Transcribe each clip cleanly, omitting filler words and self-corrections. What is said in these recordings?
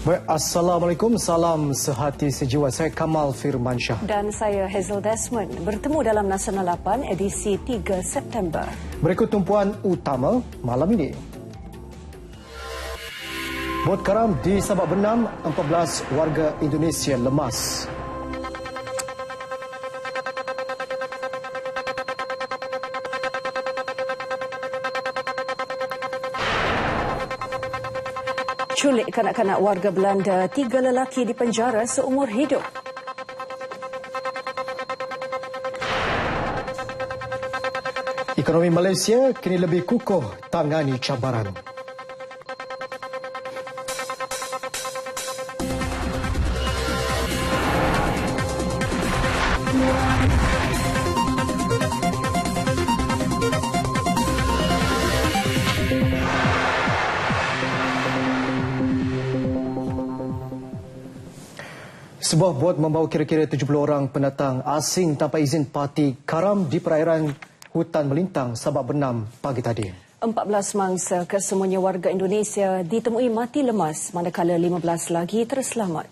Assalamualaikum, salam sehati sejiwa. Saya Kamal Firmansyah. Dan saya Hazel Desmond. Bertemu dalam Nasional 8 edisi 3 September. Berikut tumpuan utama malam ini. Bot karam di Sabak Benam, 14 warga Indonesia lemas. Culik kanak-kanak warga Belanda, 3 lelaki di penjara seumur hidup. Ekonomi Malaysia kini lebih kukuh tangani cabaran. Sebuah bot membawa kira-kira 70 orang pendatang asing tanpa izin parti karam di perairan hutan melintang Sabak Benam pagi tadi. 14 mangsa kesemuanya warga Indonesia ditemui mati lemas manakala 15 lagi terselamat.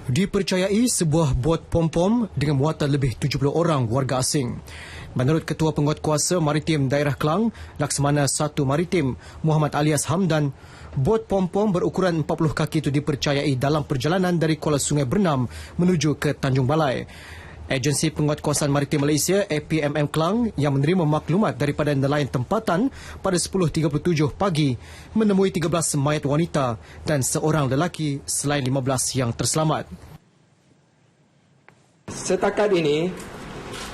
Dipercayai sebuah bot pom-pom dengan muatan lebih 70 orang warga asing. Menurut Ketua Penguatkuasa Maritim Daerah Klang, Laksamana 1 Maritim Muhammad Alias Hamdan, bot pom-pom berukuran 40 kaki itu dipercayai dalam perjalanan dari Kuala Sungai Bernam menuju ke Tanjung Balai. Agensi Penguatkuasaan Maritim Malaysia APMM Klang yang menerima maklumat daripada nelayan tempatan pada 10.37 pagi menemui 13 mayat wanita dan seorang lelaki selain 15 yang terselamat. Setakat ini,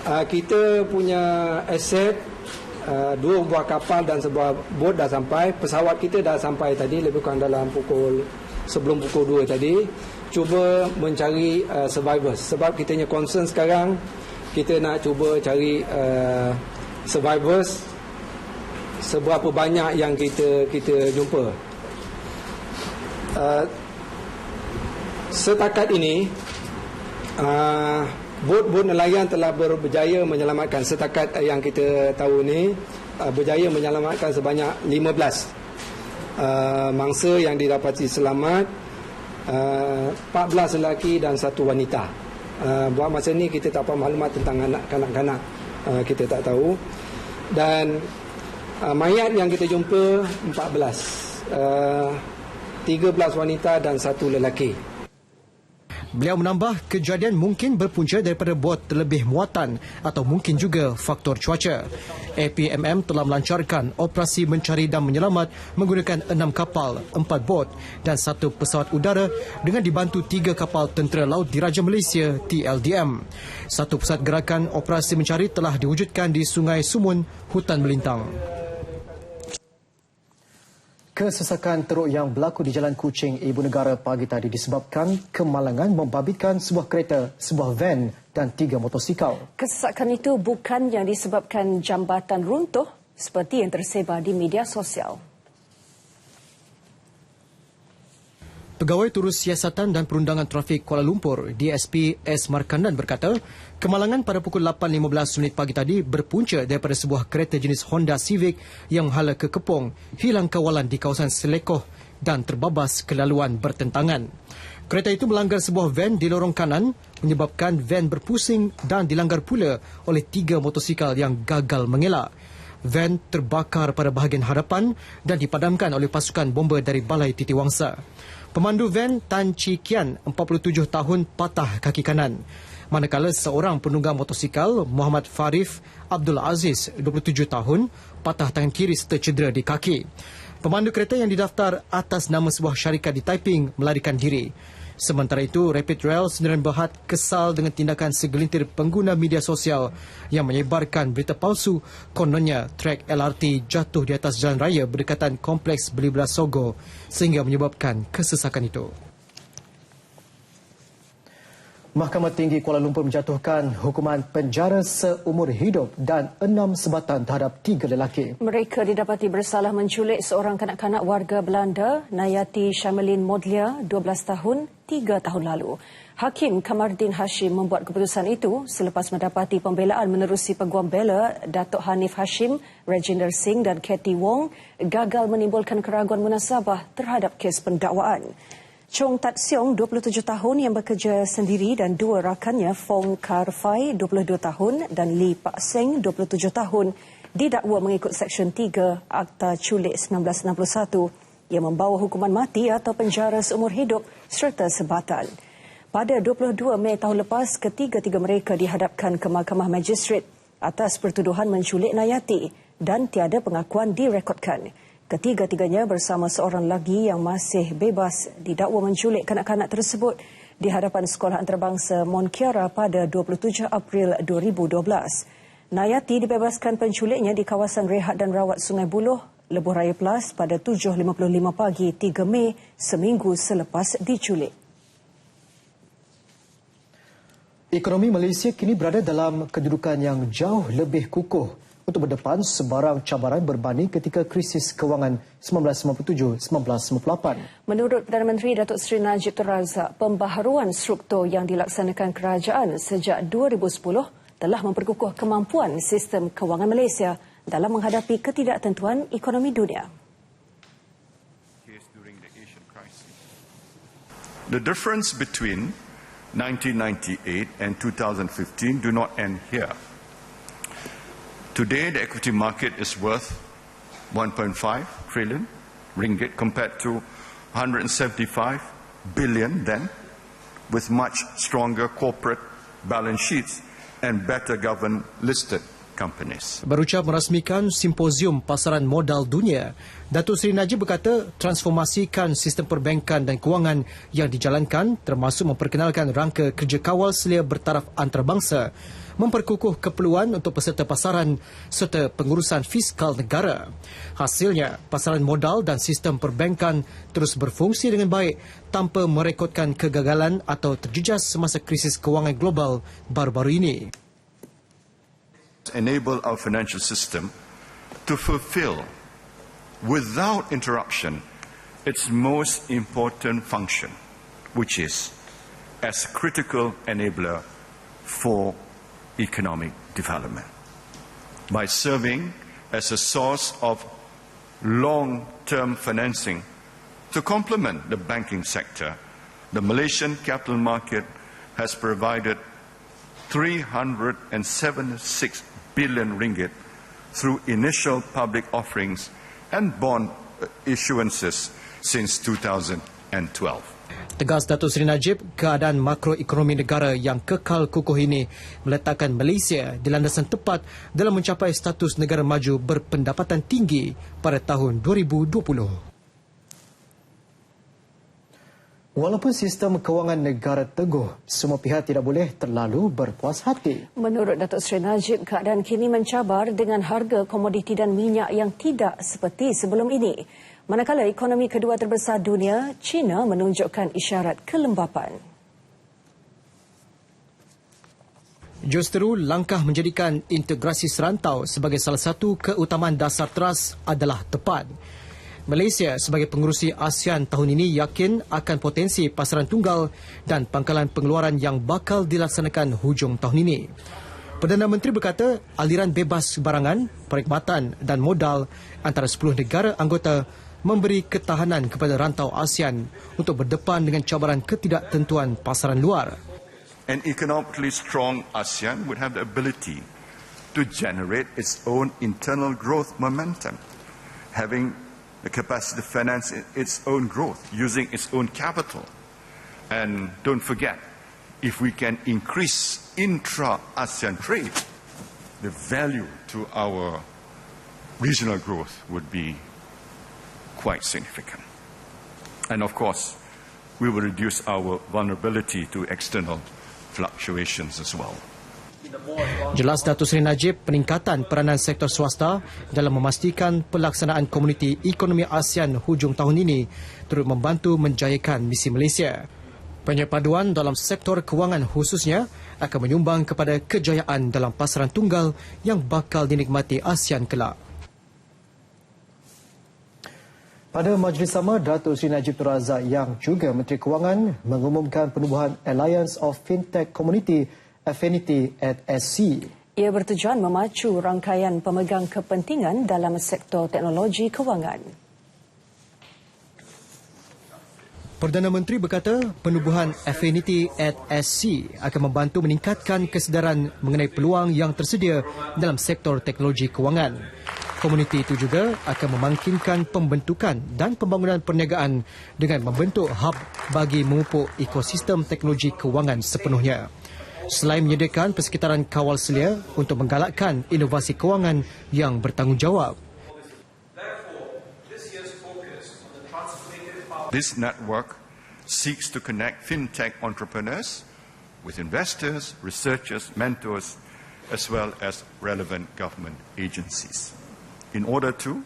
kita punya aset 2 buah kapal dan sebuah bot dah sampai. Pesawat kita dah sampai tadi lebih kurang dalam sebelum pukul 2 tadi. Cuba mencari survivors. Sebab kita punya concern sekarang, kita nak cuba cari survivors seberapa banyak yang kita jumpa. Setakat ini, bot-bot nelayan telah berjaya menyelamatkan, setakat yang kita tahu ni, berjaya menyelamatkan sebanyak 15 mangsa yang didapati selamat, 14 lelaki dan 1 wanita. Buat masa ni kita tak apa maklumat tentang kanak-kanak, kita tak tahu. Dan mayat yang kita jumpa 14, 13 wanita dan 1 lelaki. Beliau menambah kejadian mungkin berpunca daripada bot terlebih muatan atau mungkin juga faktor cuaca. APMM telah melancarkan operasi mencari dan menyelamat menggunakan 6 kapal, 4 bot dan 1 pesawat udara dengan dibantu 3 kapal Tentera Laut Diraja Malaysia TLDM. 1 pusat gerakan operasi mencari telah diwujudkan di Sungai Sumun, Hutan Melintang. Kesesakan teruk yang berlaku di Jalan Kuching, Ibu Negara pagi tadi disebabkan kemalangan membabitkan sebuah kereta, sebuah van dan 3 motosikal. Kesesakan itu bukan yang disebabkan jambatan runtuh seperti yang tersebar di media sosial. Pegawai Turus Siasatan dan Perundangan Trafik Kuala Lumpur, DSP S. Markandan berkata, kemalangan pada pukul 8.15 pagi tadi berpunca daripada sebuah kereta jenis Honda Civic yang menghala ke Kepong, hilang kawalan di kawasan Selekoh dan terbabas ke laluan bertentangan. Kereta itu melanggar sebuah van di lorong kanan, menyebabkan van berpusing dan dilanggar pula oleh 3 motosikal yang gagal mengelak. Van terbakar pada bahagian hadapan dan dipadamkan oleh pasukan bomba dari Balai Titiwangsa. Pemandu van Tan Chi Kian, 47 tahun, patah kaki kanan. Manakala seorang penunggang motosikal, Muhammad Farif Abdul Aziz, 27 tahun, patah tangan kiri serta cedera di kaki. Pemandu kereta yang didaftar atas nama sebuah syarikat di Taiping melarikan diri. Sementara itu, Rapid Rail Sdn Bhd kesal dengan tindakan segelintir pengguna media sosial yang menyebarkan berita palsu kononnya trek LRT jatuh di atas jalan raya berdekatan Kompleks Beli Belah Sogo sehingga menyebabkan kesesakan itu. Mahkamah Tinggi Kuala Lumpur menjatuhkan hukuman penjara seumur hidup dan 6 sebatan terhadap 3 lelaki. Mereka didapati bersalah menculik seorang kanak-kanak warga Belanda, Nayati Shamelin Modlia, 12 tahun, 3 tahun lalu. Hakim Kamardin Hashim membuat keputusan itu selepas mendapati pembelaan menerusi Peguam Bela Datuk Hanif Hashim, Rajinder Singh dan Kathy Wong gagal menimbulkan keraguan munasabah terhadap kes pendakwaan. Chong Tat Siong, 27 tahun yang bekerja sendiri dan dua rakannya Fong Kar Fai, 22 tahun dan Lee Pak Seng, 27 tahun didakwa mengikut Seksyen 3 Akta Culik 1961 yang membawa hukuman mati atau penjara seumur hidup serta sebatan. Pada 22 Mei tahun lepas, ketiga-tiga mereka dihadapkan ke Mahkamah Magistrate atas pertuduhan menculik Nayati dan tiada pengakuan direkodkan. Ketiga-tiganya bersama seorang lagi yang masih bebas didakwa menculik kanak-kanak tersebut di hadapan Sekolah Antarabangsa Monkiara pada 27 April 2012. Nayati dibebaskan penculiknya di kawasan rehat dan rawat Sungai Buloh, Lebuh Raya Plus pada 7.55 pagi 3 Mei, seminggu selepas diculik. Ekonomi Malaysia kini berada dalam kedudukan yang jauh lebih kukuh untuk berdepan sebarang cabaran berbanding ketika krisis kewangan 1997-1998. Menurut Perdana Menteri Datuk Seri Najib Tun Razak, pembaharuan struktur yang dilaksanakan kerajaan sejak 2010 telah memperkukuh kemampuan sistem kewangan Malaysia dalam menghadapi ketidaktentuan ekonomi dunia. The difference between 1998 and 2015 do not end here. Today, the equity market is worth 1.5 trillion ringgit compared to 175 billion then, with much stronger corporate balance sheets and better governed listed companies. Berucap merasmikan simposium pasaran modal dunia, Datuk Seri Najib berkata transformasikan sistem perbankan dan kewangan yang dijalankan termasuk memperkenalkan rangka kerja kawal selia bertaraf antarabangsa, memperkukuh keperluan untuk peserta pasaran serta pengurusan fiskal negara. Hasilnya, pasaran modal dan sistem perbankan terus berfungsi dengan baik tanpa merekodkan kegagalan atau terjejas semasa krisis kewangan global baru-baru ini. Enable our financial system to fulfill without interruption its most important function, which is as a critical enabler for economic development. By serving as a source of long-term financing to complement the banking sector, the Malaysian capital market has provided 376 billion ringgit through initial public offerings and bond issuances since 2012. Tegas Datuk Seri Najib, keadaan makroekonomi negara yang kekal kukuh ini meletakkan Malaysia di landasan tepat dalam mencapai status negara maju berpendapatan tinggi pada tahun 2020. Walaupun sistem kewangan negara teguh, semua pihak tidak boleh terlalu berpuas hati. Menurut Datuk Seri Najib, keadaan kini mencabar dengan harga komoditi dan minyak yang tidak seperti sebelum ini. Manakala ekonomi kedua terbesar dunia, China menunjukkan isyarat kelembapan. Justeru langkah menjadikan integrasi serantau sebagai salah satu keutamaan dasar teras adalah tepat. Malaysia sebagai pengerusi ASEAN tahun ini yakin akan potensi pasaran tunggal dan pangkalan pengeluaran yang bakal dilaksanakan hujung tahun ini. Perdana Menteri berkata aliran bebas barangan, perkhidmatan dan modal antara 10 negara anggota memberi ketahanan kepada rantau ASEAN untuk berdepan dengan cabaran ketidaktentuan pasaran luar. An economically strong ASEAN would have the ability to generate its own internal growth momentum, having the capacity to finance its own growth, using its own capital. And don't forget, if we can increase intra-ASEAN trade, the value to our regional growth would be quite significant. And of course, we will reduce our vulnerability to external fluctuations as well. Jelas Datuk Seri Najib, peningkatan peranan sektor swasta dalam memastikan pelaksanaan Komuniti Ekonomi ASEAN hujung tahun ini turut membantu menjayakan misi Malaysia. Penyepaduan dalam sektor kewangan khususnya akan menyumbang kepada kejayaan dalam pasaran tunggal yang bakal dinikmati ASEAN kelak. Pada majlis sama, Datuk Seri Najib Tun Razak yang juga Menteri Kewangan mengumumkan penubuhan Alliance of Fintech Community Affinity at SC. Ia bertujuan memacu rangkaian pemegang kepentingan dalam sektor teknologi kewangan. Perdana Menteri berkata penubuhan Affinity at SC akan membantu meningkatkan kesedaran mengenai peluang yang tersedia dalam sektor teknologi kewangan. Komuniti itu juga akan memangkinkan pembentukan dan pembangunan perniagaan dengan membentuk hub bagi memupuk ekosistem teknologi kewangan sepenuhnya. Selain menyediakan persekitaran kawal selia untuk menggalakkan inovasi kewangan yang bertanggungjawab. This network seeks to connect fintech entrepreneurs with investors, researchers, mentors, as well as relevant government agencies, in order to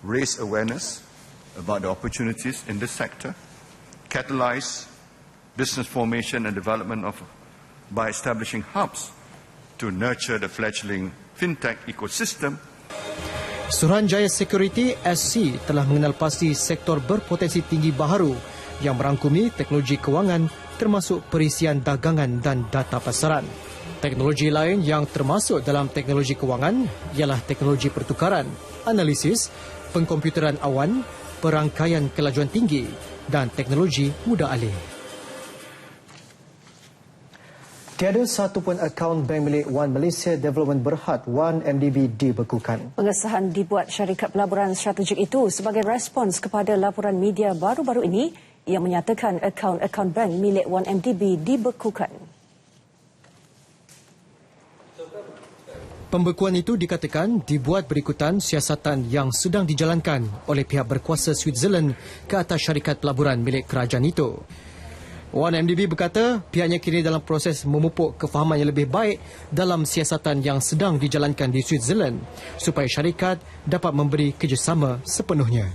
raise awareness about the opportunities in this sector, catalyze business formation and development by establishing hubs to nurture the fledgling fintech ecosystem. Suruhanjaya Security SC telah mengenal pasti sektor berpotensi tinggi baharu yang merangkumi teknologi kewangan termasuk perisian dagangan dan data pasaran. Teknologi lain yang termasuk dalam teknologi kewangan ialah teknologi pertukaran, analisis, pengkomputeran awan, perangkaian kelajuan tinggi dan teknologi mudah alih. Tiada satu pun akaun bank milik One Malaysia Development Berhad OneMDB dibekukan. Pengesahan dibuat syarikat pelaburan strategik itu sebagai respons kepada laporan media baru-baru ini yang menyatakan akaun-akaun bank milik OneMDB dibekukan. Pembekuan itu dikatakan dibuat berikutan siasatan yang sedang dijalankan oleh pihak berkuasa Switzerland ke atas syarikat pelaburan milik kerajaan itu. OneMDB berkata pihaknya kini dalam proses memupuk kefahaman yang lebih baik dalam siasatan yang sedang dijalankan di Switzerland supaya syarikat dapat memberi kerjasama sepenuhnya.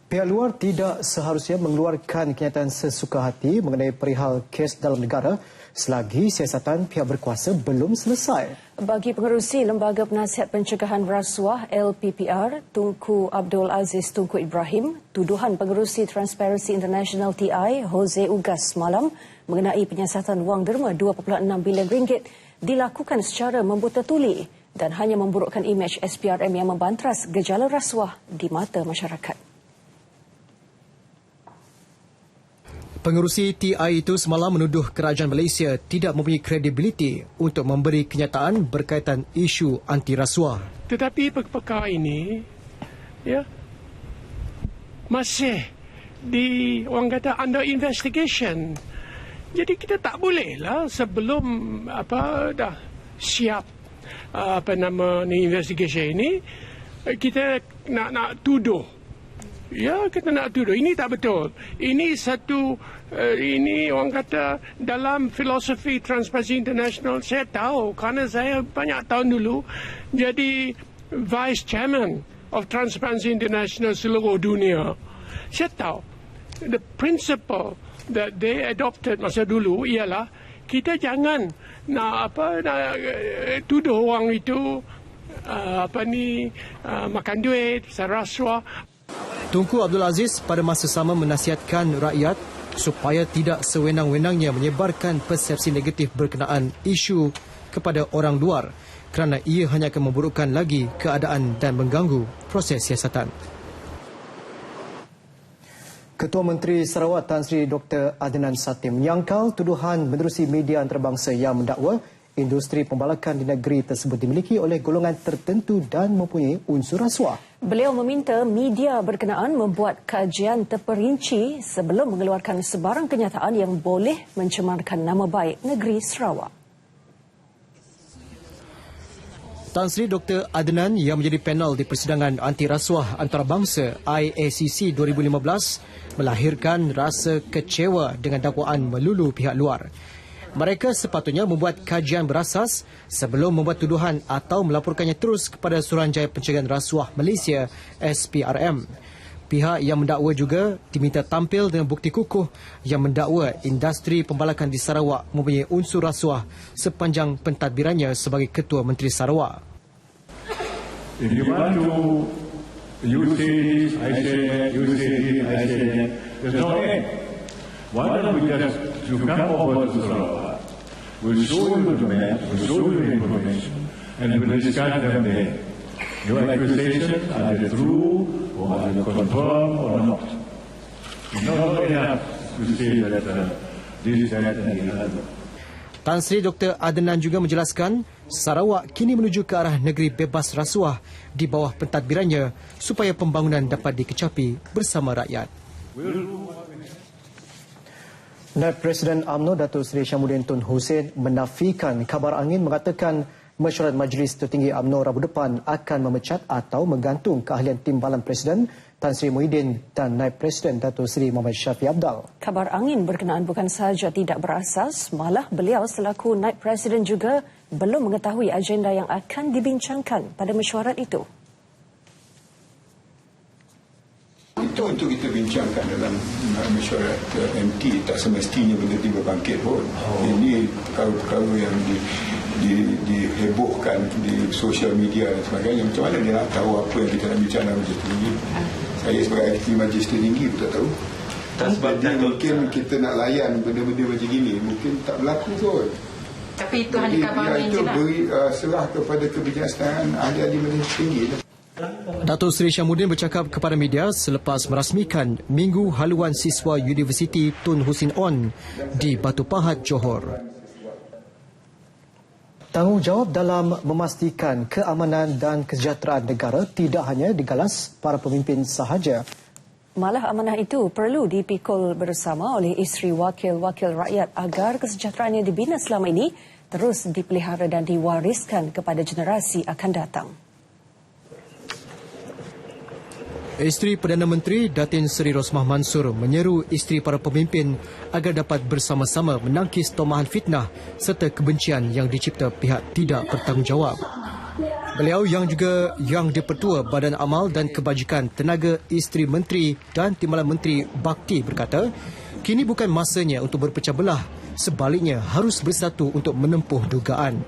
Pihak luar tidak seharusnya mengeluarkan kenyataan sesuka hati mengenai perihal kes dalam negara selagi siasatan pihak berkuasa belum selesai. Bagi pengerusi Lembaga Penasihat Pencegahan Rasuah LPPR, Tunku Abdul Aziz Tunku Ibrahim, tuduhan pengerusi Transparency International TI, Jose Ugas semalam mengenai penyiasatan wang derma 2.6 bilion ringgit dilakukan secara membuta tuli dan hanya memburukkan imej SPRM yang membantras gejala rasuah di mata masyarakat. Pengerusi TI itu semalam menuduh kerajaan Malaysia tidak mempunyai kredibiliti untuk memberi kenyataan berkaitan isu anti rasuah. Tetapi perkara ini masih orang kata under investigation. Jadi kita tak bolehlah sebelum dah siap investigation ini kita nak tuduh. Ya, kita nak tuduh. Ini tak betul. Ini ini orang kata dalam filosofi Transparency International saya tahu kerana saya banyak tahun dulu jadi Vice Chairman of Transparency International seluruh dunia. Saya tahu the principle that they adopted masa dulu ialah kita jangan nak tuduh orang itu makan duit, rasuah. Tunku Abdul Aziz pada masa sama menasihatkan rakyat supaya tidak sewenang-wenangnya menyebarkan persepsi negatif berkenaan isu kepada orang luar kerana ia hanya akan memburukkan lagi keadaan dan mengganggu proses siasatan. Ketua Menteri Sarawak Tan Sri Dr. Adnan Satim menyangkal tuduhan menerusi media antarabangsa yang mendakwa industri pembalakan di negeri tersebut dimiliki oleh golongan tertentu dan mempunyai unsur rasuah. Beliau meminta media berkenaan membuat kajian terperinci sebelum mengeluarkan sebarang kenyataan yang boleh mencemarkan nama baik negeri Sarawak. Tan Sri Dr. Adnan yang menjadi panel di persidangan anti rasuah antarabangsa IACC 2015 melahirkan rasa kecewa dengan dakwaan melulu pihak luar. Mereka sepatutnya membuat kajian berasas sebelum membuat tuduhan atau melaporkannya terus kepada Suruhanjaya Pencegahan Rasuah Malaysia SPRM. Pihak yang mendakwa juga diminta tampil dengan bukti kukuh yang mendakwa industri pembalakan di Sarawak mempunyai unsur rasuah sepanjang pentadbirannya sebagai Ketua Menteri Sarawak. If you want to, you say this, I say that, you say this, I say that, there's no end. Why don't we just, you come over to Sarawak, we'll show you the map, we'll show you the information, and we'll discuss them there. Your accusations, are they true, or are they confirmed, or not? It's not enough to say that this, that, and the other. Tan Sri Dr. Adnan juga menjelaskan Sarawak kini menuju ke arah negeri bebas rasuah di bawah pentadbirannya supaya pembangunan dapat dikecapi bersama rakyat. Naib Presiden UMNO Datuk Seri Syamuddin Tun Hussein menafikan kabar angin mengatakan mesyuarat Majlis Tertinggi UMNO Rabu depan akan memecat atau menggantung keahlian Timbalan Presiden Tan Sri Muhyiddin dan Naib Presiden Datuk Seri Muhammad Syafiee Apdal. Kabar angin berkenaan bukan sahaja tidak berasas, malah beliau selaku Naib Presiden juga belum mengetahui agenda yang akan dibincangkan pada mesyuarat itu. Itu untuk kita bincangkan dalam mesyuarat MT, tak semestinya benda-benda berbangkit pun. Ini perkara-perkara yang dihebohkan di sosial media dan sebagainya. Macam mana dia nak tahu apa yang kita nak bincang dalam Majlis Tertinggi? Saya sebagai aktif Majlis Tertinggi pun tak tahu. Jadi mungkin kita nak layan benda-benda macam gini, mungkin tak berlaku pun. Tapi itu hanya kabar angin je lah. Beri serah kepada kebijaksanaan ahli-ahli Majlis Tertinggi. Datuk Seri Syamuddin bercakap kepada media selepas merasmikan Minggu Haluan Siswa Universiti Tun Hussein On di Batu Pahat, Johor. Tanggungjawab dalam memastikan keamanan dan kesejahteraan negara tidak hanya digalas para pemimpin sahaja. Malah amanah itu perlu dipikul bersama oleh isteri wakil-wakil rakyat agar kesejahteraan yang dibina selama ini terus dipelihara dan diwariskan kepada generasi akan datang. Isteri Perdana Menteri Datin Seri Rosmah Mansur menyeru isteri para pemimpin agar dapat bersama-sama menangkis tomahan fitnah serta kebencian yang dicipta pihak tidak bertanggungjawab. Beliau yang juga Yang di-Pertua Badan Amal dan Kebajikan Tenaga Isteri Menteri dan Timbalan Menteri Bakti berkata, kini bukan masanya untuk berpecah belah, sebaliknya harus bersatu untuk menempuh dugaan.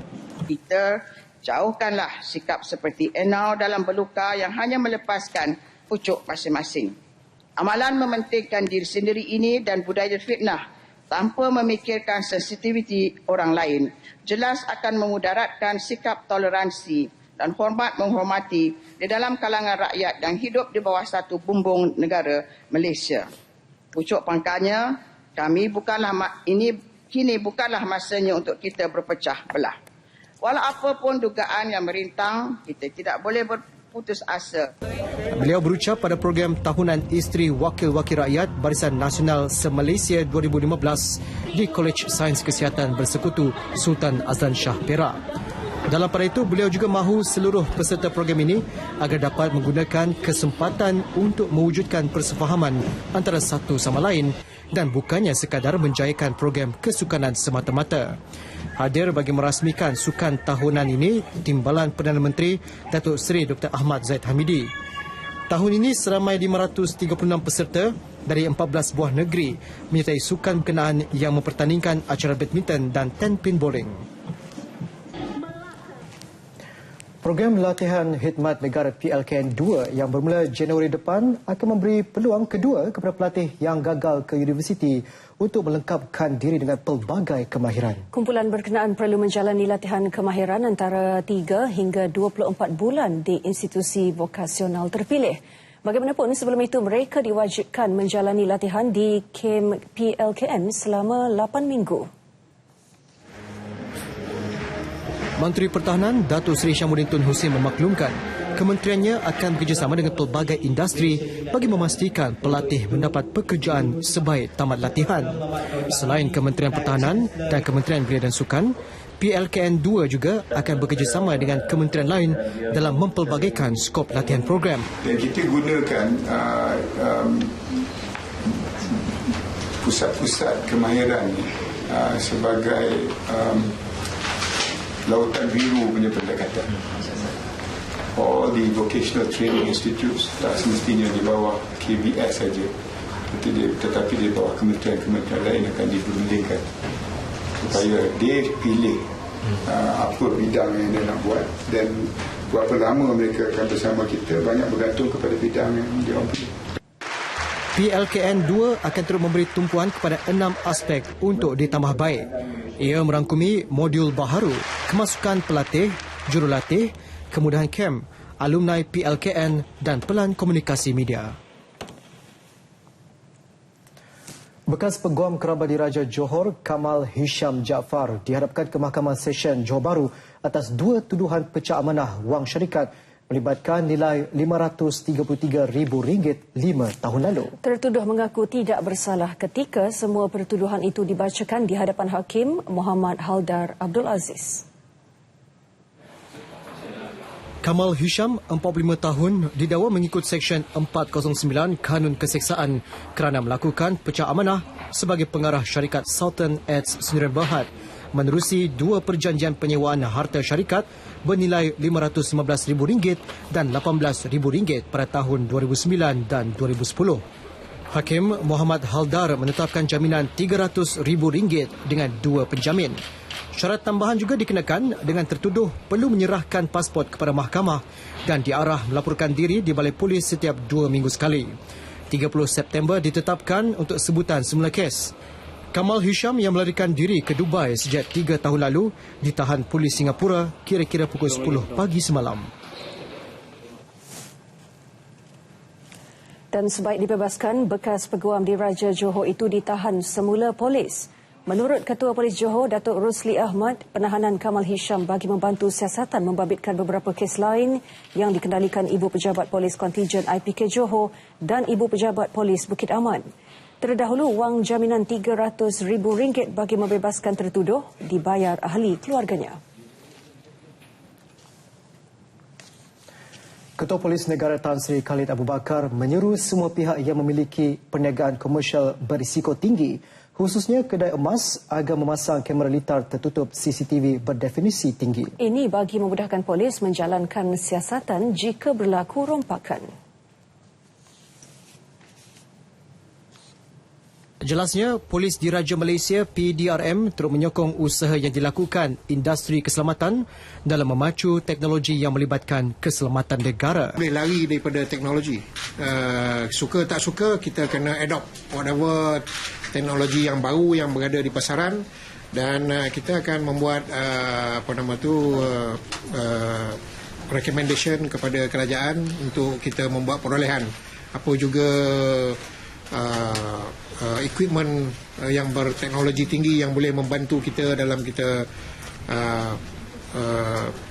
Kita jauhkanlah sikap seperti Enau dalam berluka yang hanya melepaskan pucuk masing-masing. Amalan mementingkan diri sendiri ini dan budaya fitnah tanpa memikirkan sensitiviti orang lain jelas akan memudaratkan sikap toleransi dan hormat menghormati di dalam kalangan rakyat yang hidup di bawah satu bumbung negara Malaysia. Pucuk pangkalnya, kini bukanlah masanya untuk kita berpecah belah. Walau apapun dugaan yang merintang, kita tidak boleh berputus asa. Beliau berucap pada program tahunan Isteri Wakil-Wakil Rakyat Barisan Nasional Se-Malaysia 2015 di Kolej Sains Kesihatan Bersekutu Sultan Azlan Shah Perak. Dalam pada itu, beliau juga mahu seluruh peserta program ini agar dapat menggunakan kesempatan untuk mewujudkan persefahaman antara satu sama lain dan bukannya sekadar menjayakan program kesukanan semata-mata. Hadir bagi merasmikan sukan tahunan ini, Timbalan Perdana Menteri Datuk Seri Dr. Ahmad Zaid Hamidi. Tahun ini seramai 536 peserta dari 14 buah negeri menyertai sukan berkenaan yang mempertandingkan acara badminton dan 10 pin bowling. Program latihan khidmat negara PLKN 2 yang bermula Januari depan akan memberi peluang kedua kepada pelatih yang gagal ke universiti untuk melengkapkan diri dengan pelbagai kemahiran. Kumpulan berkenaan perlu menjalani latihan kemahiran antara 3 hingga 24 bulan di institusi vokasional terpilih. Bagaimanapun, sebelum itu mereka diwajibkan menjalani latihan di kem PLKN selama 8 minggu. Menteri Pertahanan Datuk Seri Syamuddin Tun Hussein memaklumkan kementeriannya akan bekerjasama dengan pelbagai industri bagi memastikan pelatih mendapat pekerjaan sebaik tamat latihan. Selain Kementerian Pertahanan dan Kementerian Belia dan Sukan, PLKN 2 juga akan bekerjasama dengan kementerian lain dalam mempelbagaikan skop latihan program. Dan kita gunakan pusat-pusat kemahiran sebagai lautan biru punya pendekatan. All the vocational training institutes tak semestinya di bawah KBS saja. Tetapi di bawah kementerian-kementerian lain akan diberundingkan supaya dia pilih apa bidang yang dia nak buat dan berapa lama mereka akan bersama kita banyak bergantung kepada bidang yang dia pilih. PLKN 2 akan terus memberi tumpuan kepada 6 aspek untuk ditambah baik. Ia merangkumi modul baharu, kemasukan pelatih, jurulatih, kemudahan kem, alumni PLKN dan pelan komunikasi media. Bekas Peguam Kerabat Diraja Johor, Kamal Hisham Jaafar dihadapkan ke Mahkamah Session Johor Bahru atas 2 tuduhan pecah amanah wang syarikat melibatkan nilai RM533,000 5 tahun lalu. Tertuduh mengaku tidak bersalah ketika semua pertuduhan itu dibacakan di hadapan Hakim Muhammad Haldar Abdul Aziz. Kamal Hisham, 45 tahun, didakwa mengikut Seksyen 409 Kanun Keseksaan kerana melakukan pecah amanah sebagai pengarah syarikat Sultan Eds Sdn Bhd menerusi 2 perjanjian penyewaan harta syarikat bernilai RM515,000 dan RM18,000 pada tahun 2009 dan 2010. Hakim Muhammad Haldar menetapkan jaminan RM300,000 dengan 2 penjamin. Syarat tambahan juga dikenakan dengan tertuduh perlu menyerahkan pasport kepada mahkamah dan diarah melaporkan diri di balai polis setiap 2 minggu sekali. 30 September ditetapkan untuk sebutan semula kes. Kamal Hisham yang melarikan diri ke Dubai sejak 3 tahun lalu ditahan polis Singapura kira-kira pukul 10 pagi semalam. Dan sebaik dibebaskan, bekas Peguam Diraja Johor itu ditahan semula polis. Menurut Ketua Polis Johor, Datuk Rusli Ahmad, penahanan Kamal Hisham bagi membantu siasatan membabitkan beberapa kes lain yang dikendalikan Ibu Pejabat Polis Kontijen IPK Johor dan Ibu Pejabat Polis Bukit Aman. Terdahulu, wang jaminan RM300,000 bagi membebaskan tertuduh dibayar ahli keluarganya. Ketua Polis Negara Tan Sri Khalid Abu Bakar menyeru semua pihak yang memiliki perniagaan komersial berisiko tinggi, khususnya kedai emas, agar memasang kamera litar tertutup CCTV berdefinisi tinggi. Ini bagi memudahkan polis menjalankan siasatan jika berlaku rompakan. Jelasnya, Polis Diraja Malaysia PDRM terus menyokong usaha yang dilakukan industri keselamatan dalam memacu teknologi yang melibatkan keselamatan negara. Boleh lari daripada teknologi. Suka tak suka, kita kena adopt whatever teknologi yang baru yang berada di pasaran dan kita akan membuat recommendation kepada kerajaan untuk kita membuat perolehan. Apa juga equipment yang berteknologi tinggi yang boleh membantu kita dalam kita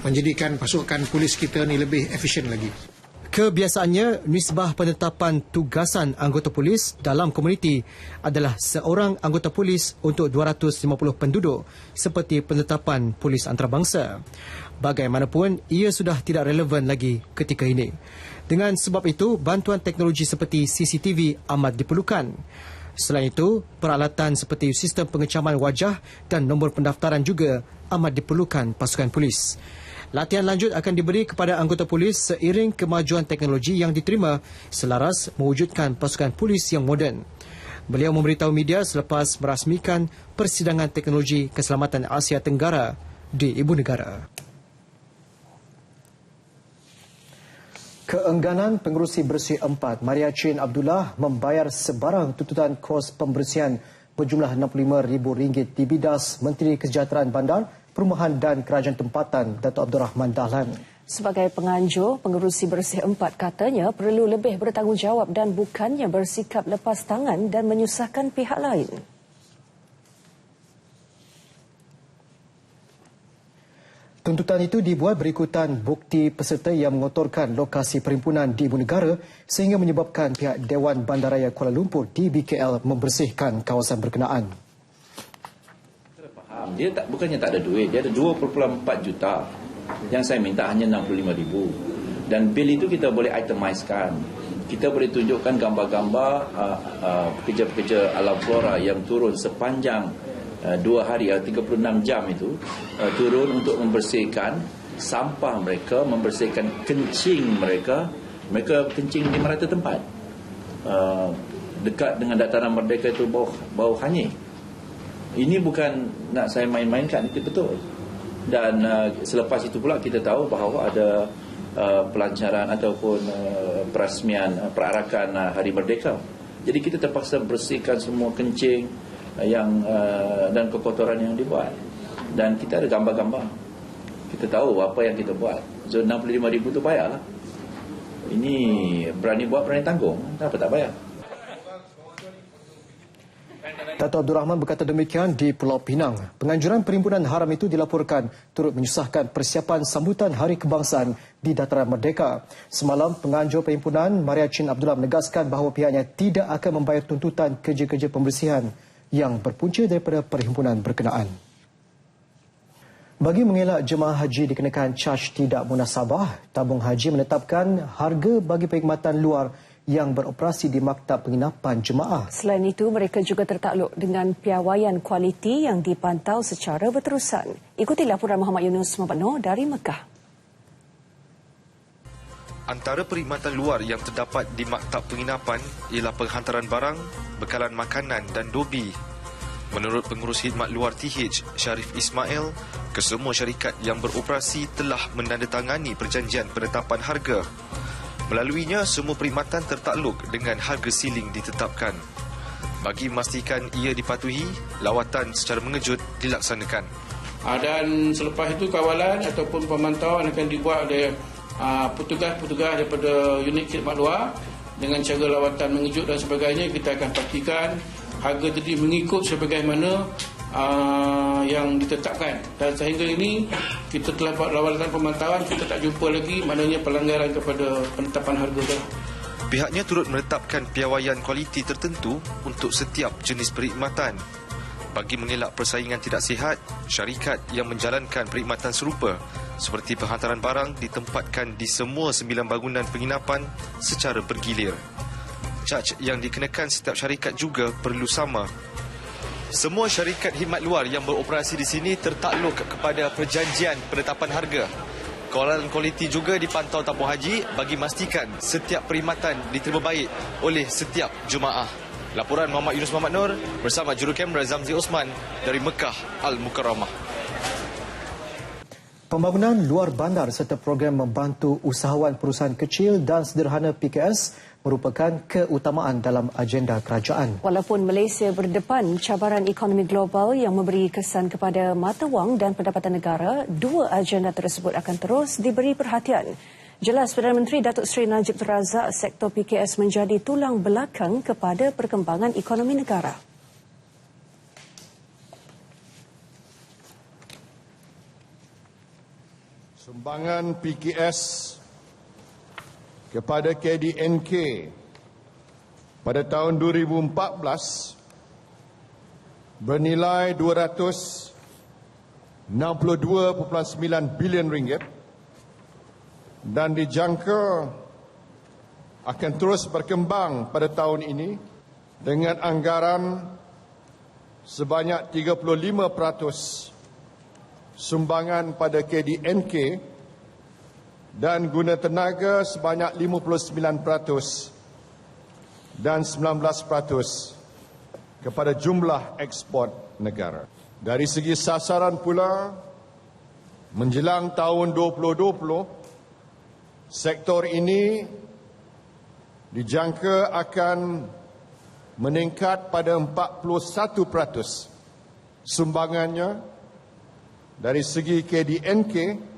menjadikan pasukan polis kita ni lebih efisien lagi. Kebiasaannya, nisbah penetapan tugasan anggota polis dalam komuniti adalah seorang anggota polis untuk 250 penduduk seperti penetapan polis antarabangsa. Bagaimanapun, ia sudah tidak relevan lagi ketika ini. Dengan sebab itu, bantuan teknologi seperti CCTV amat diperlukan. Selain itu, peralatan seperti sistem pengecaman wajah dan nombor pendaftaran juga amat diperlukan pasukan polis. Latihan lanjut akan diberi kepada anggota polis seiring kemajuan teknologi yang diterima selaras mewujudkan pasukan polis yang moden. Beliau memberitahu media selepas merasmikan persidangan teknologi keselamatan Asia Tenggara di Ibu Negara. Keengganan Pengerusi Bersih 4, Maria Chin Abdullah, membayar sebarang tuntutan kos pembersihan berjumlah RM65,000 dibidas Menteri Kesejahteraan Bandar, Perumahan dan Kerajaan Tempatan, Datuk Abdul Rahman Dahlan. Sebagai penganjur, Pengerusi Bersih 4 katanya perlu lebih bertanggungjawab dan bukannya bersikap lepas tangan dan menyusahkan pihak lain. Tuntutan itu dibuat berikutan bukti peserta yang mengotorkan lokasi perhimpunan di Ibu Negara sehingga menyebabkan pihak Dewan Bandaraya Kuala Lumpur DBKL membersihkan kawasan berkenaan. Dia bukannya tak ada duit, dia ada 2.4 juta. Yang saya minta hanya 65,000. Dan bil itu kita boleh itemizekan. Kita boleh tunjukkan gambar-gambar pekerja-pekerja alam flora yang turun sepanjang 2 hari, 36 jam itu, turun untuk membersihkan sampah mereka, membersihkan kencing mereka. Mereka kencing di merata tempat. dekat dengan dataran Merdeka itu bau hanyir. Ini bukan nak saya main-mainkan, itu betul. Dan selepas itu pula kita tahu bahawa ada pelancaran ataupun perasmian perarakan Hari Merdeka. Jadi kita terpaksa bersihkan semua kencing dan kekotoran yang dibuat. Dan kita ada gambar-gambar. Kita tahu apa yang kita buat. So 65,000 tu bayarlah. Ini berani buat, berani tanggung. Kenapa tak bayar? Dato' Abdul Rahman berkata demikian di Pulau Pinang. Penganjuran Perhimpunan Haram itu dilaporkan turut menyusahkan persiapan sambutan Hari Kebangsaan di Dataran Merdeka. Semalam, penganjur Perhimpunan Maria Chin Abdullah menegaskan bahawa pihaknya tidak akan membayar tuntutan kerja-kerja pembersihan yang berpunca daripada perhimpunan berkenaan. Bagi mengelak jemaah haji dikenakan caj tidak munasabah, tabung haji menetapkan harga bagi perkhidmatan luar yang beroperasi di maktab penginapan jemaah. Selain itu, mereka juga tertakluk dengan piawaian kualiti yang dipantau secara berterusan. Ikuti laporan Muhammad Yunus Muhammad Noor dari Mekah. Antara perkhidmatan luar yang terdapat di maktab penginapan ialah penghantaran barang, bekalan makanan dan dobi. Menurut pengurus khidmat luar TH, Syarif Ismail, kesemua syarikat yang beroperasi telah menandatangani perjanjian penetapan harga. Melaluinya, semua perkhidmatan tertakluk dengan harga siling ditetapkan. Bagi memastikan ia dipatuhi, lawatan secara mengejut dilaksanakan. Dan selepas itu kawalan ataupun pemantauan akan dibuat oleh petugas-petugas daripada unit khidmat luar dengan cara lawatan mengejut dan sebagainya. Kita akan pastikan harga tadi mengikut sebagaimana yang ditetapkan. Dan sehingga ini kita telah buat lawatan pemantauan, kita tak jumpa lagi maknanya pelanggaran kepada penetapan harga itu. Pihaknya turut menetapkan piawaian kualiti tertentu untuk setiap jenis perkhidmatan. Bagi mengelak persaingan tidak sihat, syarikat yang menjalankan perkhidmatan serupa seperti penghantaran barang ditempatkan di semua 9 bangunan penginapan secara bergilir. Caj yang dikenakan setiap syarikat juga perlu sama. Semua syarikat khidmat luar yang beroperasi di sini tertakluk kepada perjanjian penetapan harga. Kawalan kualiti juga dipantau tabung haji bagi memastikan setiap perkhidmatan diterima baik oleh setiap jemaah. Laporan Muhammad Yunus Muhammad Noor bersama juru kamera Zamzi Osman dari Mekah Al-Mukarramah. Pembangunan luar bandar serta program membantu usahawan perusahaan kecil dan sederhana PKS merupakan keutamaan dalam agenda kerajaan. Walaupun Malaysia berdepan cabaran ekonomi global yang memberi kesan kepada mata wang dan pendapatan negara, dua agenda tersebut akan terus diberi perhatian. Jelas Perdana Menteri Datuk Seri Najib Tun Razak, sektor PKS menjadi tulang belakang kepada perkembangan ekonomi negara. Sumbangan PKS kepada KDNK pada tahun 2014 bernilai 262.9 bilion ringgit dan dijangka akan terus berkembang pada tahun ini dengan anggaran sebanyak 35% sumbangan pada KDNK dan guna tenaga sebanyak 59% dan 19% kepada jumlah ekspor negara. Dari segi sasaran pula, menjelang tahun 2020, sektor ini dijangka akan meningkat pada 41% sumbangannya dari segi KDNK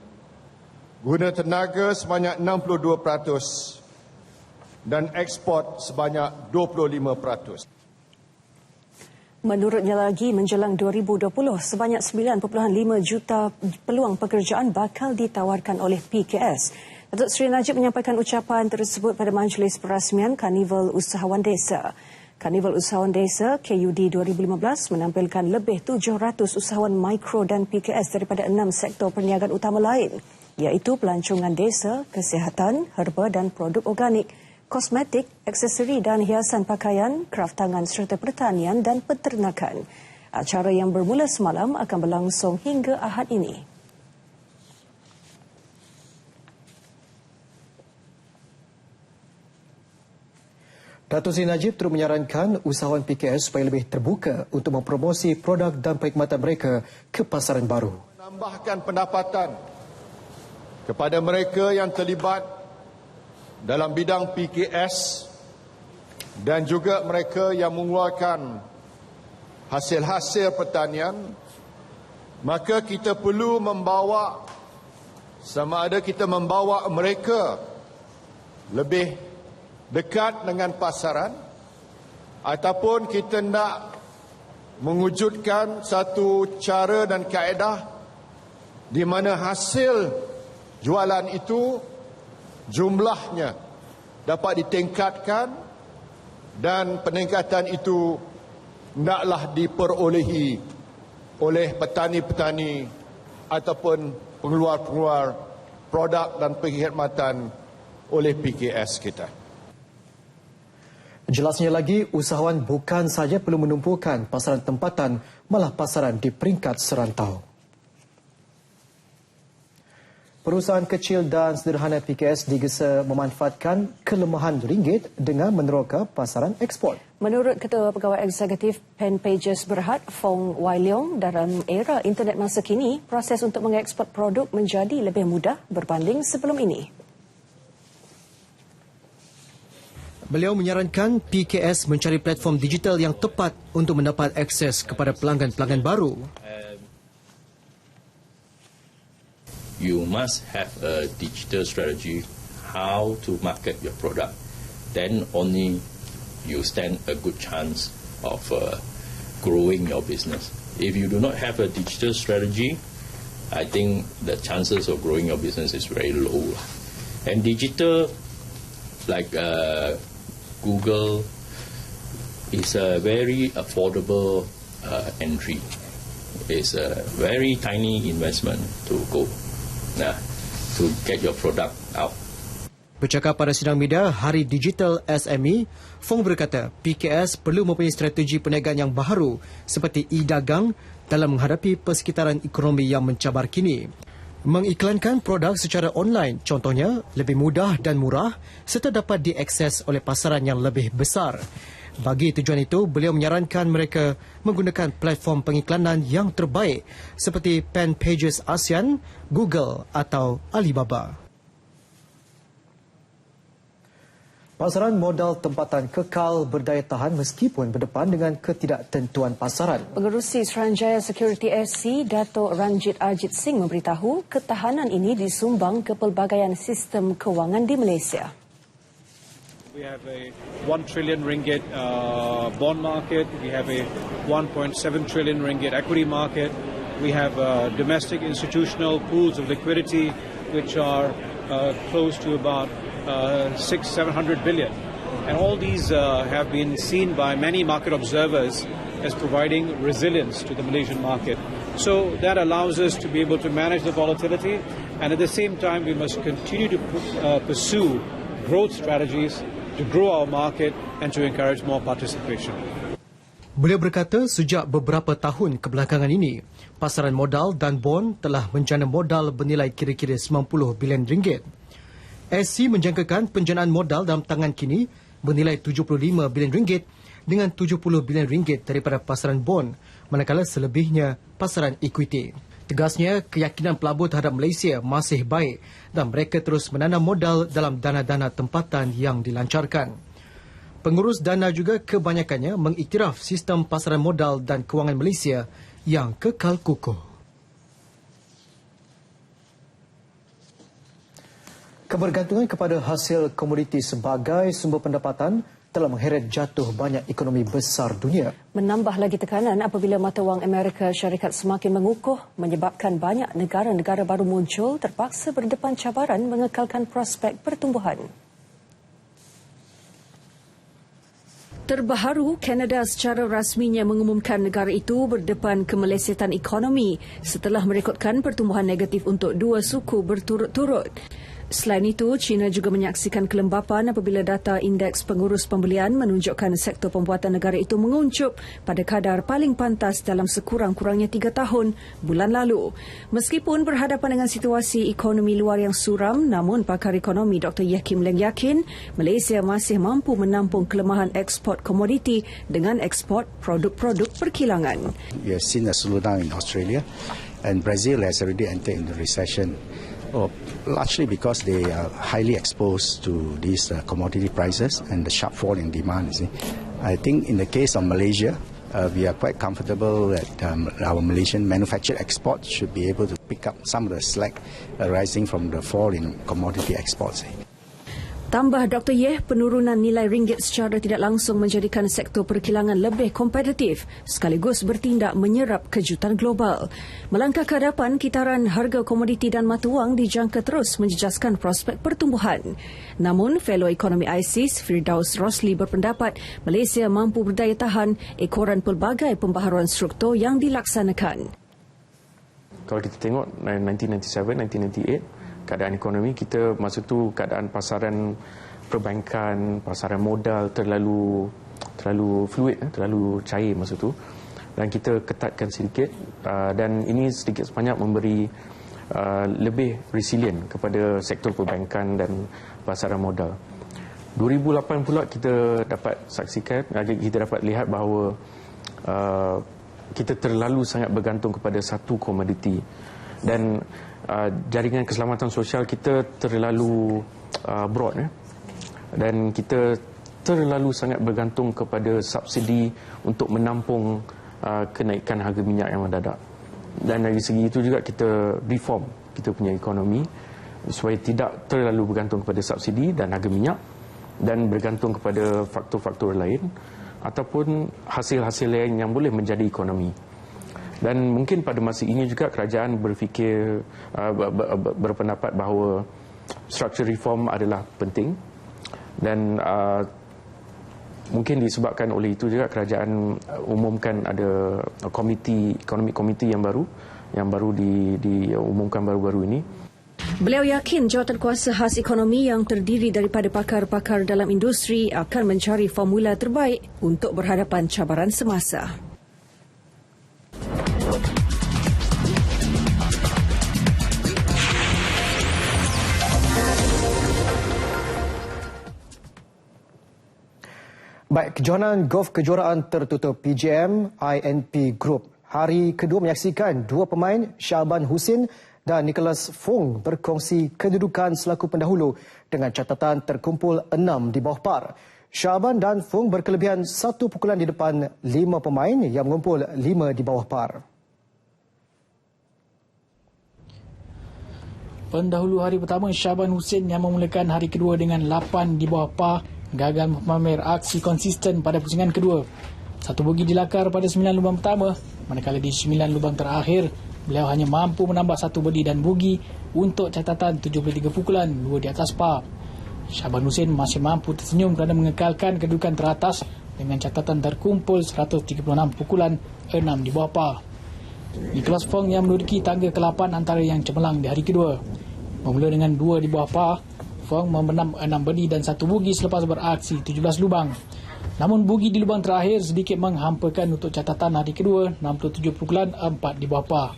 guna tenaga sebanyak 62% dan ekspor sebanyak 25%. Menurutnya lagi, menjelang 2020, sebanyak 9.5 juta peluang pekerjaan bakal ditawarkan oleh PKS. Datuk Seri Najib menyampaikan ucapan tersebut pada Majlis Perasmian Karnival Usahawan Desa. Karnival Usahawan Desa KUD 2015 menampilkan lebih 700 usahawan mikro dan PKS daripada 6 sektor perniagaan utama lain, iaitu pelancongan desa, kesihatan, herba dan produk organik, kosmetik, aksesori dan hiasan pakaian, kraf tangan serta pertanian dan peternakan. Acara yang bermula semalam akan berlangsung hingga Ahad ini. Datuk Seri Najib turut menyarankan usahawan PKS supaya lebih terbuka untuk mempromosi produk dan perkhidmatan mereka ke pasaran baru. Menambahkan pendapatan kepada mereka yang terlibat dalam bidang PKS dan juga mereka yang mengeluarkan hasil-hasil pertanian, maka kita perlu membawa, sama ada kita membawa mereka lebih dekat dengan pasaran ataupun kita nak mewujudkan satu cara dan kaedah di mana hasil jualan itu jumlahnya dapat ditingkatkan dan peningkatan itu hendaklah diperolehi oleh petani-petani ataupun pengeluar-pengeluar produk dan perkhidmatan oleh PKS kita. Jelasnya lagi, usahawan bukan sahaja perlu menumpukan pasaran tempatan, malah pasaran di peringkat serantau. Perusahaan kecil dan sederhana PKS digesa memanfaatkan kelemahan ringgit dengan meneroka pasaran ekspor. Menurut Ketua Pegawai Eksekutif Pen Pages Berhad, Fong Wai Leong, dalam era internet masa kini, proses untuk mengekspor produk menjadi lebih mudah berbanding sebelum ini. Beliau menyarankan PKS mencari platform digital yang tepat untuk mendapat akses kepada pelanggan-pelanggan baru. You must have a digital strategy how to market your product. Then only you stand a good chance of growing your business. If you do not have a digital strategy, I think the chances of growing your business is very low. And digital, like Google, is a very affordable entry. It's a very tiny investment to go. To get your product out. Bercakap pada sidang media Hari Digital SME, Fong berkata PKS perlu mempunyai strategi perniagaan yang baharu seperti e-dagang dalam menghadapi persekitaran ekonomi yang mencabar kini. Mengiklankan produk secara online, contohnya, lebih mudah dan murah serta dapat diakses oleh pasaran yang lebih besar. Bagi tujuan itu, beliau menyarankan mereka menggunakan platform pengiklanan yang terbaik seperti Pen Pages ASEAN, Google atau Alibaba. Pasaran modal tempatan kekal berdaya tahan meskipun berdepan dengan ketidaktentuan pasaran. Pengerusi Suruhanjaya Security SC, Datuk Ranjit Ajit Singh memberitahu ketahanan ini disumbang kepelbagaian sistem kewangan di Malaysia. We have a 1 trillion ringgit bond market. We have a 1.7 trillion ringgit equity market. We have domestic institutional pools of liquidity which are close to about 600-700 billion. And all these have been seen by many market observers as providing resilience to the Malaysian market. So that allows us to be able to manage the volatility, and at the same time we must continue to pursue growth strategies to grow our market and to encourage more participation. Beliau berkata sejak beberapa tahun kebelakangan ini, pasaran modal dan bond telah menjana modal bernilai kira-kira 90 bilion ringgit. SC menjangkakan penjanaan modal dalam tangan kini bernilai 75 bilion ringgit dengan 70 bilion ringgit daripada pasaran bond, manakala selebihnya pasaran ekuiti. Tegasnya, keyakinan pelabur terhadap Malaysia masih baik dan mereka terus menanam modal dalam dana-dana tempatan yang dilancarkan. Pengurus dana juga kebanyakannya mengiktiraf sistem pasaran modal dan kewangan Malaysia yang kekal kukuh. Kebergantungan kepada hasil komoditi sebagai sumber pendapatan telah mengheret jatuh banyak ekonomi besar dunia. Menambah lagi tekanan apabila mata wang Amerika Syarikat semakin mengukuh menyebabkan banyak negara-negara baru muncul terpaksa berdepan cabaran mengekalkan prospek pertumbuhan. Terbaru, Kanada secara rasminya mengumumkan negara itu berdepan kemelesetan ekonomi setelah merekodkan pertumbuhan negatif untuk 2 suku berturut-turut. Selain itu, China juga menyaksikan kelembapan apabila data indeks pengurus pembelian menunjukkan sektor pembuatan negara itu menguncup pada kadar paling pantas dalam sekurang-kurangnya 3 tahun bulan lalu. Meskipun berhadapan dengan situasi ekonomi luar yang suram, namun pakar ekonomi Dr. Yeh Kim Leng yakin Malaysia masih mampu menampung kelemahan ekspor komoditi dengan ekspor produk-produk perkilangan. We have seen a slowdown in Australia and Brazil has already entered into recession. Largely because they are highly exposed to these commodity prices and the sharp fall in demand. You see. I think in the case of Malaysia, we are quite comfortable that our Malaysian manufactured exports should be able to pick up some of the slack arising from the fall in commodity exports. Tambah Dr. Yeh, penurunan nilai ringgit secara tidak langsung menjadikan sektor perkilangan lebih kompetitif sekaligus bertindak menyerap kejutan global. Melangkah ke hadapan, kitaran harga komoditi dan mata wang dijangka terus menjejaskan prospek pertumbuhan. Namun, Fellow Ekonomi ISIS Firdaus Rosli berpendapat Malaysia mampu berdaya tahan ekoran pelbagai pembaharuan struktur yang dilaksanakan. Kalau kita tengok 1997, 1998, keadaan ekonomi kita masa tu keadaan pasaran perbankan, pasaran modal terlalu fluid, terlalu cair masa tu, dan kita ketatkan sedikit dan ini sedikit sebanyak memberi lebih resilient kepada sektor perbankan dan pasaran modal. 2008 pula kita dapat saksikan, kita dapat lihat bahawa kita terlalu sangat bergantung kepada satu komoditi dan jaringan keselamatan sosial kita terlalu broad dan kita terlalu sangat bergantung kepada subsidi untuk menampung kenaikan harga minyak yang mendadak. Dan dari segi itu juga kita reform kita punya ekonomi supaya tidak terlalu bergantung kepada subsidi dan harga minyak dan bergantung kepada faktor-faktor lain ataupun hasil-hasil lain yang boleh menjadi ekonomi. Dan mungkin pada masa ini juga kerajaan berfikir berpendapat bahawa structural reform adalah penting dan mungkin disebabkan oleh itu juga kerajaan umumkan ada economic committee yang baru diumumkan baru-baru ini. Beliau yakin jawatan kuasa khas ekonomi yang terdiri daripada pakar-pakar dalam industri akan mencari formula terbaik untuk berhadapan cabaran semasa. Baik, kejohanan golf kejuaraan tertutup PGM INP Group hari kedua menyaksikan dua pemain Syaban Husin dan Nicholas Fong berkongsi kedudukan selaku pendahulu dengan catatan terkumpul 6 di bawah par. Syaban dan Fong berkelebihan 1 pukulan di depan 5 pemain yang mengumpul 5 di bawah par. Pendahulu hari pertama Syaban Husin yang memulakan hari kedua dengan 8 di bawah par gagal memamer aksi konsisten pada pusingan kedua. 1 bogi dilakar pada 9 lubang pertama, manakala di 9 lubang terakhir, beliau hanya mampu menambah 1 birdie dan bogi untuk catatan 73 pukulan, 2 di atas par. Syaban Husin masih mampu tersenyum kerana mengekalkan kedudukan teratas dengan catatan terkumpul 136 pukulan, 6 di bawah par. Nicholas Fong yang menduduki tangga ke-8 antara yang cemerlang di hari kedua. Bermula dengan 2 di bawah par, Fong memenam 6 birdie dan 1 bogi selepas beraksi 17 lubang. Namun bogi di lubang terakhir sedikit menghampakan untuk catatan hari kedua 67 pukulan 4 di bawah par.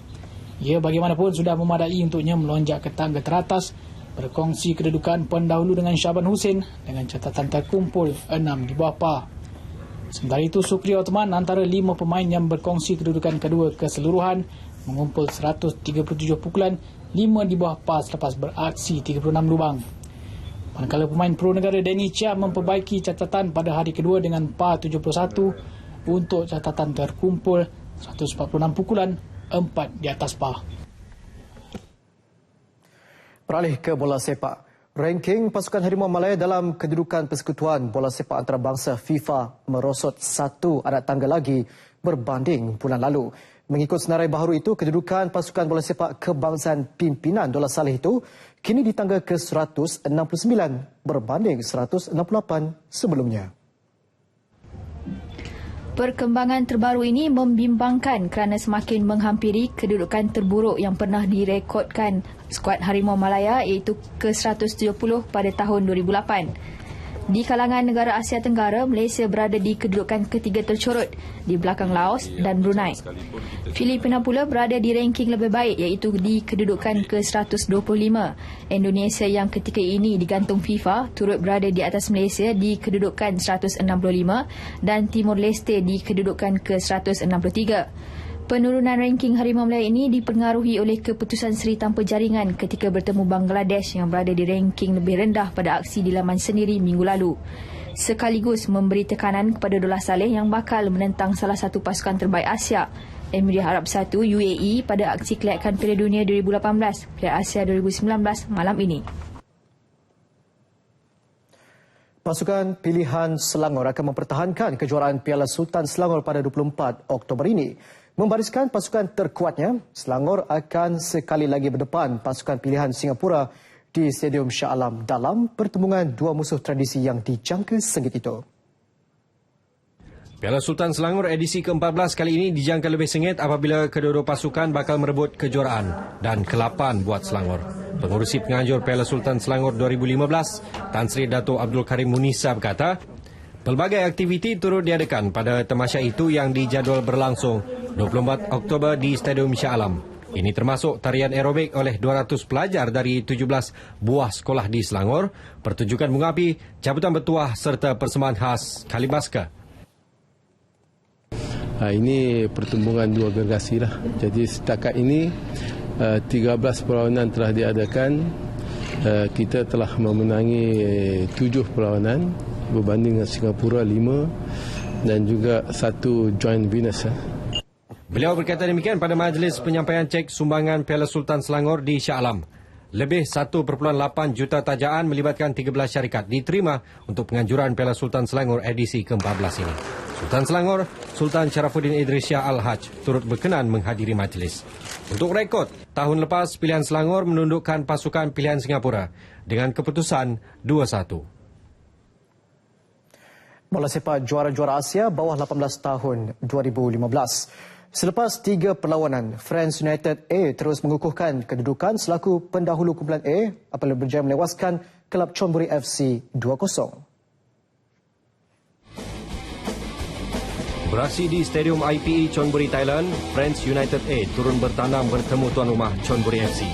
Ia bagaimanapun sudah memadai untuknya melonjak ke tangga teratas berkongsi kedudukan pendahulu dengan Syaban Husin dengan catatan terkumpul 6 di bawah par. Sementara itu Sukri Othman antara 5 pemain yang berkongsi kedudukan kedua keseluruhan mengumpul 137 pukulan 5 di bawah par selepas beraksi 36 lubang. Manakala pemain pro negara Danny Chia memperbaiki catatan pada hari kedua dengan par 71 untuk catatan terkumpul 146 pukulan 4 di atas par. Beralih ke bola sepak. Ranking pasukan Harimau Malaya dalam kedudukan Persekutuan Bola Sepak Antarabangsa FIFA merosot 1 adat tangga lagi berbanding bulan lalu. Mengikut senarai baharu itu, kedudukan pasukan bola sepak kebangsaan pimpinan Dollah Saleh itu kini di tangga ke-169 berbanding 168 sebelumnya. Perkembangan terbaru ini membimbangkan kerana semakin menghampiri kedudukan terburuk yang pernah direkodkan skuad Harimau Malaya iaitu ke-170 pada tahun 2008. Di kalangan negara Asia Tenggara, Malaysia berada di kedudukan ketiga tercorot di belakang Laos dan Brunei. Filipina pula berada di ranking lebih baik iaitu di kedudukan ke-125. Indonesia yang ketika ini digantung FIFA turut berada di atas Malaysia di kedudukan 165 dan Timor Leste di kedudukan ke-163. Penurunan ranking Harimau Malaya ini dipengaruhi oleh keputusan seri tanpa jaringan ketika bertemu Bangladesh yang berada di ranking lebih rendah pada aksi di laman sendiri minggu lalu. Sekaligus memberi tekanan kepada Dollah Saleh yang bakal menentang salah satu pasukan terbaik Asia, Emirat Arab Bersatu UAE pada aksi kelayakan Piala Dunia 2018, Piala Asia 2019 malam ini. Pasukan pilihan Selangor akan mempertahankan kejuaraan Piala Sultan Selangor pada 24 Oktober ini. Membariskan pasukan terkuatnya, Selangor akan sekali lagi berdepan pasukan pilihan Singapura di Stadium Shah Alam dalam pertembungan dua musuh tradisi yang dijangka sengit itu. Piala Sultan Selangor edisi ke-14 kali ini dijangka lebih sengit apabila kedua-dua pasukan bakal merebut kejuaraan dan ke-8 buat Selangor. Pengurusi penganjur Piala Sultan Selangor 2015, Tan Sri Dato' Abdul Karim Munisa berkata, pelbagai aktiviti turut diadakan pada tamasya itu yang dijadual berlangsung 24 Oktober di Stadium Shah Alam. Ini termasuk tarian aerobik oleh 200 pelajar dari 17 buah sekolah di Selangor, pertunjukan bunga api, cabutan bertuah serta persembahan khas Kalibaska. Ini pertembungan dua gergasi lah. Jadi setakat ini 13 perlawanan telah diadakan. Kita telah memenangi 7 perlawanan berbanding dengan Singapura 5 dan juga 1 joint winners. Beliau berkata demikian pada majlis penyampaian cek sumbangan Piala Sultan Selangor di Shah Alam. Lebih 1.8 juta tajaan melibatkan 13 syarikat diterima untuk penganjuran Piala Sultan Selangor edisi ke-14 ini. Sultan Selangor, Sultan Sharafuddin Idris Shah Al-Haj turut berkenan menghadiri majlis. Untuk rekod, tahun lepas pilihan Selangor menundukkan pasukan pilihan Singapura dengan keputusan 2-1. Bola sepak juara-juara Asia bawah 18 tahun 2015. Selepas 3 perlawanan, France United A terus mengukuhkan kedudukan selaku pendahulu kumpulan A apabila berjaya menewaskan kelab Chonburi FC 2-0. Beraksi di Stadium IPE Chonburi, Thailand, France United A turun bertandang bertemu tuan rumah Chonburi FC.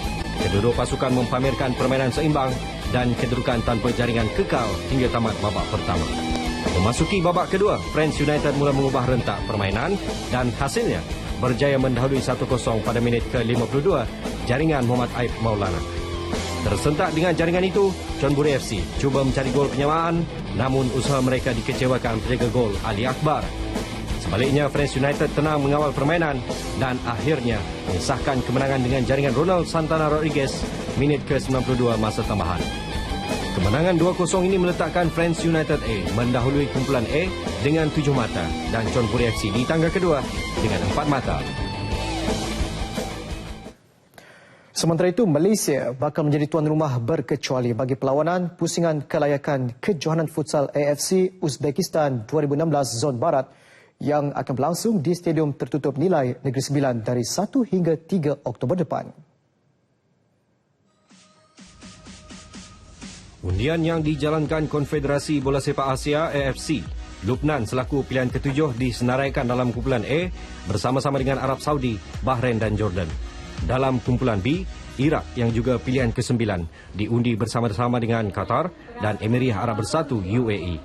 Kedua-dua pasukan mempamerkan permainan seimbang dan kedudukan tanpa jaringan kekal hingga tamat babak pertama. Memasuki babak kedua, France United mula mengubah rentak permainan dan hasilnya berjaya mendahului 1-0 pada minit ke-52 jaringan Muhammad Aib Maulana. Tersentak dengan jaringan itu, Chonburi FC cuba mencari gol penyamaan, namun usaha mereka dikecewakan penjaga gol Ali Akbar. Sebaliknya, France United tenang mengawal permainan dan akhirnya mengesahkan kemenangan dengan jaringan Ronald Santana Rodriguez minit ke-92 masa tambahan. Kemenangan 2-0 ini meletakkan France United A mendahului kumpulan A dengan 7 mata dan Chonburi FC di tangga kedua dengan 4 mata. Sementara itu, Malaysia bakal menjadi tuan rumah berkecuali bagi perlawanan pusingan kelayakan Kejohanan Futsal AFC Uzbekistan 2016 Zon Barat yang akan berlangsung di Stadium Tertutup Nilai Negeri Sembilan dari 1 hingga 3 Oktober depan. Undian yang dijalankan Konfederasi Bola Sepak Asia AFC, Lubnan selaku pilihan ketujuh disenaraikan dalam kumpulan A bersama-sama dengan Arab Saudi, Bahrain dan Jordan. Dalam kumpulan B, Iraq yang juga pilihan ke-9 diundi bersama-sama dengan Qatar dan Emirat Arab Bersatu UAE.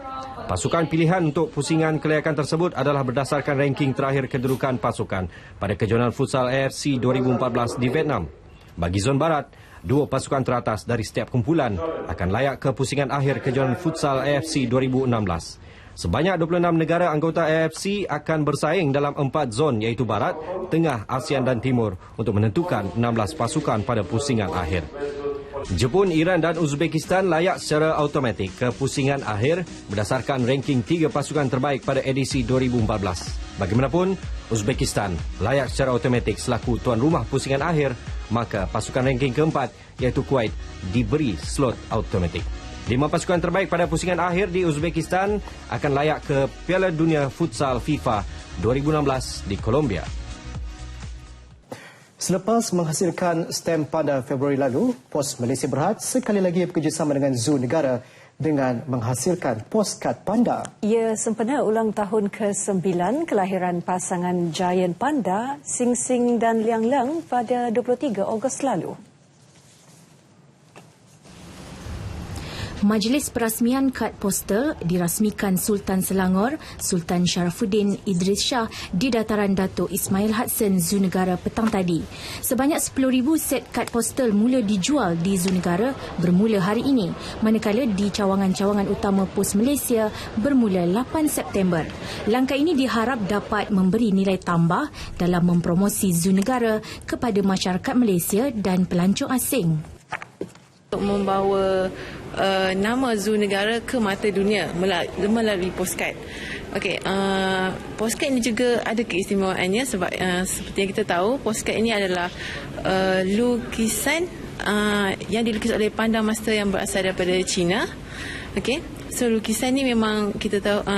Pasukan pilihan untuk pusingan kelayakan tersebut adalah berdasarkan ranking terakhir kedudukan pasukan pada Kejohanan Futsal AFC 2014 di Vietnam. Bagi Zon Barat, 2 pasukan teratas dari setiap kumpulan akan layak ke pusingan akhir Kejohanan Futsal AFC 2016. Sebanyak 26 negara anggota AFC akan bersaing dalam 4 zon iaitu Barat, Tengah, ASEAN dan Timur untuk menentukan 16 pasukan pada pusingan akhir. Jepun, Iran dan Uzbekistan layak secara automatik ke pusingan akhir berdasarkan ranking 3 pasukan terbaik pada edisi 2014. Bagaimanapun, Uzbekistan layak secara automatik selaku tuan rumah pusingan akhir, maka pasukan ranking keempat iaitu Kuwait diberi slot automatik. 5 pasukan terbaik pada pusingan akhir di Uzbekistan akan layak ke Piala Dunia Futsal FIFA 2016 di Colombia. Selepas menghasilkan stem panda Februari lalu, Pos Malaysia Berhad sekali lagi bekerjasama dengan Zoo Negara dengan menghasilkan postkad panda. Ia sempena ulang tahun ke-9 kelahiran pasangan Giant Panda, Sing Sing dan Liang Liang pada 23 Ogos lalu. Majlis perasmian kad poster dirasmikan Sultan Selangor, Sultan Sharafuddin Idris Shah di dataran Dato' Ismail Hudson Zoo Negara petang tadi. Sebanyak 10,000 set kad poster mula dijual di Zoo Negara bermula hari ini, manakala di cawangan-cawangan utama Pos Malaysia bermula 8 September. Langkah ini diharap dapat memberi nilai tambah dalam mempromosi Zoo Negara kepada masyarakat Malaysia dan pelancong asing. Untuk membawa nama Zoo Negara ke mata dunia melalui postcard. Okey, postcard ini juga ada keistimewaannya sebab seperti yang kita tahu, postcard ini adalah lukisan yang dilukis oleh panda master yang berasal daripada China. Okey, so lukisan ni memang kita tahu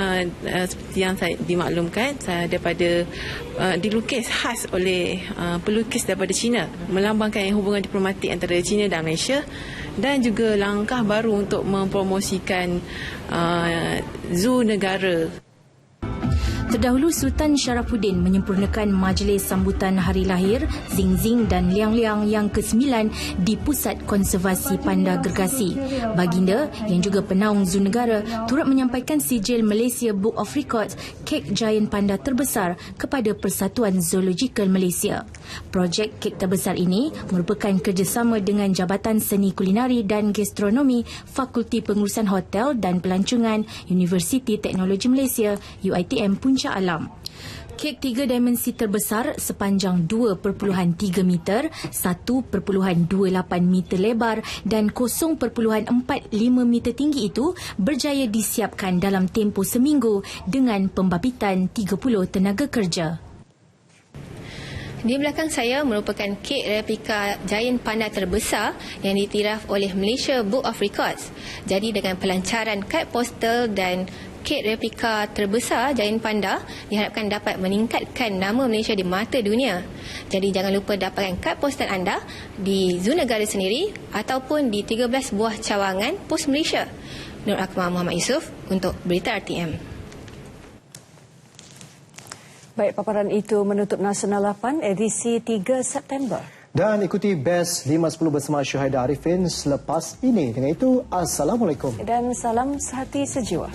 seperti yang saya dimaklumkan daripada dilukis khas oleh pelukis daripada China, melambangkan hubungan diplomatik antara China dan Malaysia, dan juga langkah baru untuk mempromosikan Zoo Negara. Terdahulu, Sultan Sharafuddin menyempurnakan majlis sambutan hari lahir Zing Zing dan Liang Liang yang ke-9 di Pusat Konservasi Panda Gergasi. Baginda, yang juga penaung Zoo Negara, turut menyampaikan sijil Malaysia Book of Records kek Giant Panda terbesar kepada Persatuan Zoological Malaysia. Projek kek terbesar ini merupakan kerjasama dengan Jabatan Seni Kulinari dan Gastronomi Fakulti Pengurusan Hotel dan Pelancongan Universiti Teknologi Malaysia UiTM Puncak Alam. Kek 3 dimensi terbesar sepanjang 2.3 meter, 1.28 meter lebar dan 0.45 meter tinggi itu berjaya disiapkan dalam tempoh seminggu dengan pembabitan 30 tenaga kerja. Di belakang saya merupakan kek replika Giant Panda terbesar yang diiktiraf oleh Malaysia Book of Records. Jadi dengan pelancaran kad poster dan kek replika terbesar Giant Panda diharapkan dapat meningkatkan nama Malaysia di mata dunia. Jadi jangan lupa dapatkan kad poster anda di Zoo Negara sendiri ataupun di 13 buah cawangan Pos Malaysia. Nur Akmal Muhammad Yusof untuk Berita RTM. Baik, paparan itu menutup Nasional 8 edisi 3 September. Dan ikuti Best 5-10 bersama Syuhaida Arifin selepas ini. Dengan itu, Assalamualaikum. Dan salam sehati sejiwa.